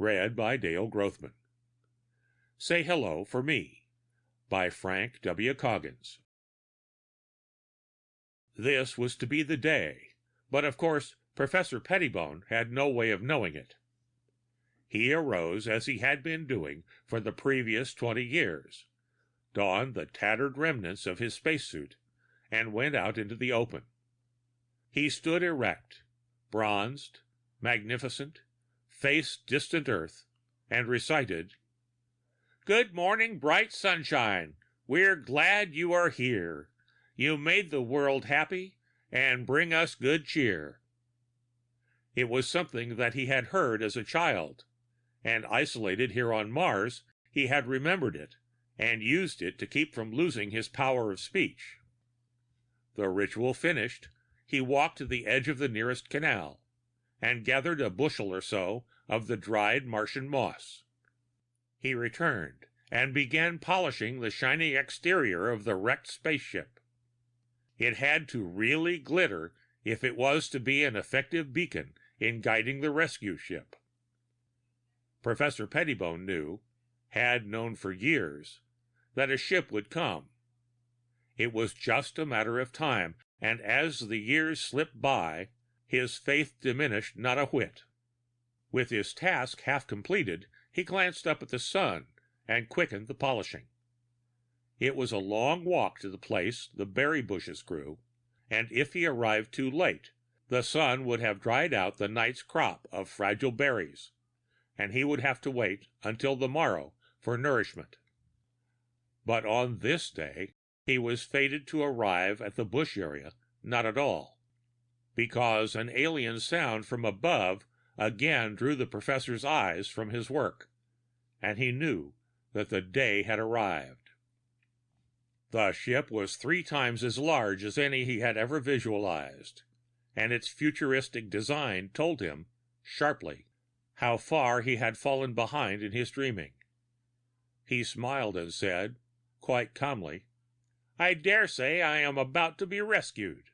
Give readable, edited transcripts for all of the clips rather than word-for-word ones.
Read by Dale Grothman. Say Hello for Me by Frank W. Coggins. This was to be the day, but of course Professor Pettibone had no way of knowing it. He arose as he had been doing for the previous 20 years, donned the tattered remnants of his spacesuit, and went out into the open. He stood erect, bronzed, magnificent, faced distant Earth, and recited, "Good morning, bright sunshine. We're glad you are here. You made the world happy and bring us good cheer." It was something that he had heard as a child, and isolated here on Mars, he had remembered it and used it to keep from losing his power of speech. The ritual finished, he walked to the edge of the nearest canal and gathered a bushel or so of the dried Martian moss. He returned and began polishing the shiny exterior of the wrecked spaceship. It had to really glitter if it was to be an effective beacon in guiding the rescue ship. Professor Pettibone had known for years, that a ship would come. It was just a matter of time, and as the years slipped by, his faith diminished not a whit. With his task half completed, he glanced up at the sun and quickened the polishing. It was a long walk to the place the berry bushes grew, and if he arrived too late, the sun would have dried out the night's crop of fragile berries, and he would have to wait until the morrow for nourishment. But on this day, he was fated to arrive at the bush area not at all, because an alien sound from above again drew the professor's eyes from his work, and he knew that the day had arrived. The ship was 3 times as large as any he had ever visualized, and its futuristic design told him, sharply, how far he had fallen behind in his dreaming. He smiled and said, quite calmly, "I dare say I am about to be rescued."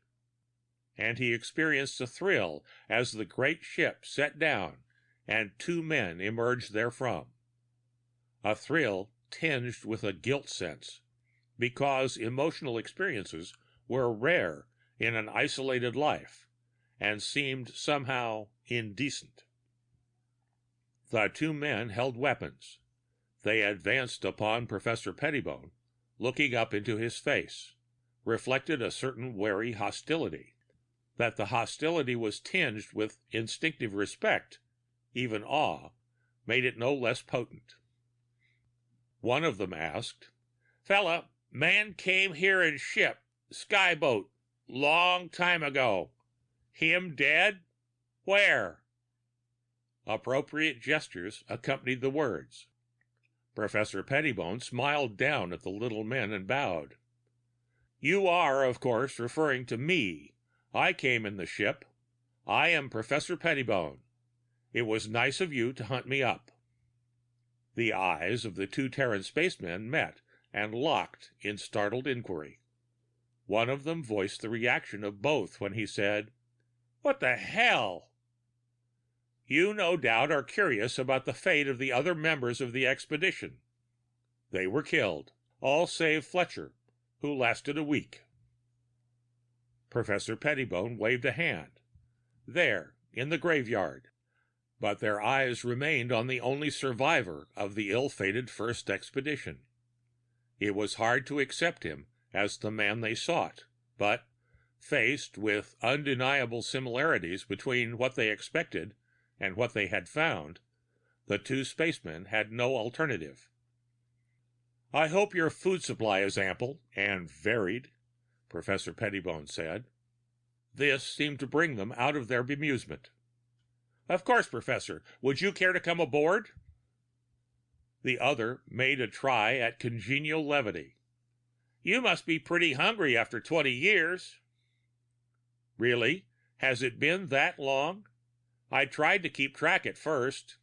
And he experienced a thrill as the great ship set down and 2 men emerged therefrom. A thrill tinged with a guilt sense, because emotional experiences were rare in an isolated life and seemed somehow indecent. The 2 men held weapons. They advanced upon Professor Pettibone, looking up into his face, reflected a certain wary hostility. That the hostility was tinged with instinctive respect, even awe, made it no less potent. One of them asked, "Fella, man came here in ship, skyboat, long time ago. Him dead? Where?" Appropriate gestures accompanied the words. Professor Pettibone smiled down at the little men and bowed. "You are, of course, referring to me. I came in the ship. I am Professor Pettibone. It was nice of you to hunt me up." The eyes of the 2 Terran spacemen met and locked in startled inquiry. One of them voiced the reaction of both when he said, "What the hell?" "You no doubt are curious about the fate of the other members of the expedition. They were killed, all save Fletcher, who lasted a week." Professor Pettibone waved a hand. "There, in the graveyard." But their eyes remained on the only survivor of the ill-fated first expedition. It was hard to accept him as the man they sought, but, faced with undeniable similarities between what they expected and what they had found, the 2 spacemen had no alternative. "I hope your food supply is ample and varied," Professor Pettibone said. This seemed to bring them out of their bemusement. "Of course, Professor. Would you care to come aboard?" The other made a try at congenial levity. "You must be pretty hungry after 20 years." "Really? Has it been that long? I tried to keep track at first."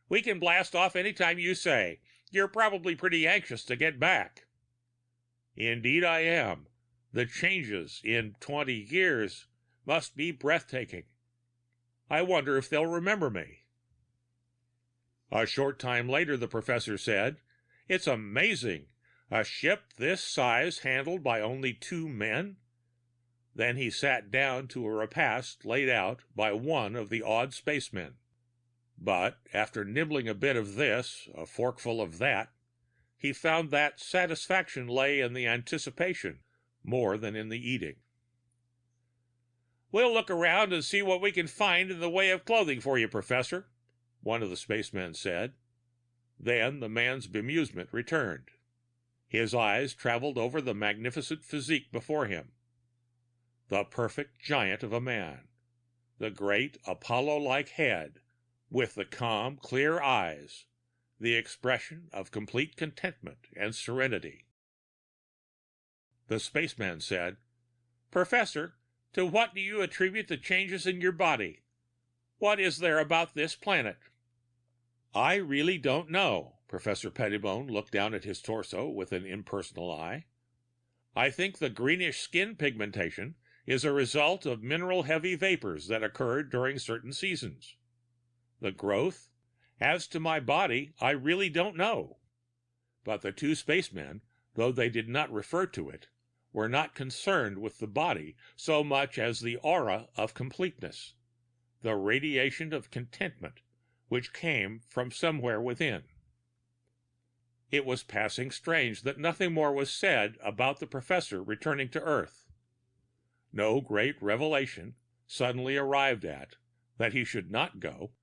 "We can blast off any time you say. You're probably pretty anxious to get back." "Indeed I am. The changes in 20 years must be breathtaking. I wonder if they'll remember me." A short time later, the professor said, "It's amazing. A ship this size handled by only 2 men." Then he sat down to a repast laid out by one of the odd spacemen. But after nibbling a bit of this, a forkful of that, he found that satisfaction lay in the anticipation more than in the eating. "We'll look around and see what we can find in the way of clothing for you, Professor," one of the spacemen said. Then the man's bemusement returned. His eyes traveled over the magnificent physique before him. The perfect giant of a man, the great Apollo-like head, with the calm, clear eyes, the expression of complete contentment and serenity. The spaceman said, "Professor, to what do you attribute the changes in your body? What is there about this planet?" "I really don't know." Professor Pettibone looked down at his torso with an impersonal eye. "I think the greenish skin pigmentation is a result of mineral-heavy vapors that occurred during certain seasons. The growth? As to my body, I really don't know." But the 2 spacemen, though they did not refer to it, were not concerned with the body so much as the aura of completeness, the radiation of contentment which came from somewhere within. It was passing strange that nothing more was said about the professor returning to Earth. No great revelation, suddenly arrived at, that he should not go.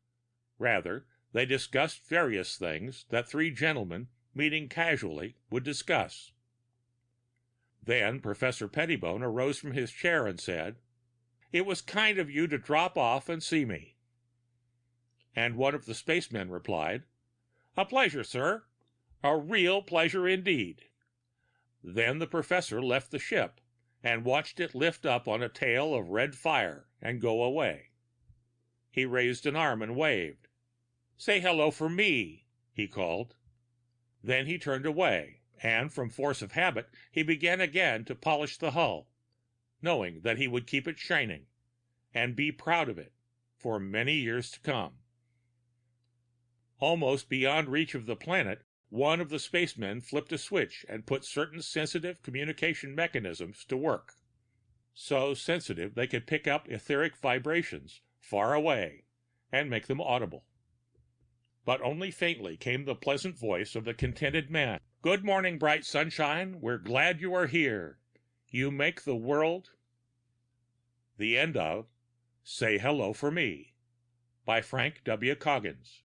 Rather, they discussed various things that 3 gentlemen, meeting casually, would discuss. Then Professor Pettibone arose from his chair and said, "It was kind of you to drop off and see me." And one of the spacemen replied, "A pleasure, sir. A real pleasure indeed." Then the professor left the ship and watched it lift up on a tail of red fire and go away. He raised an arm and waved. "Say hello for me," he called. Then he turned away, and from force of habit he began again to polish the hull, knowing that he would keep it shining, and be proud of it for many years to come. Almost beyond reach of the planet, one of the spacemen flipped a switch and put certain sensitive communication mechanisms to work. So sensitive they could pick up etheric vibrations far away and make them audible. But only faintly came the pleasant voice of the contented man. "Good morning, bright sunshine. We're glad you are here. You make the world." The end of Say Hello for Me by Frank W. Coggins.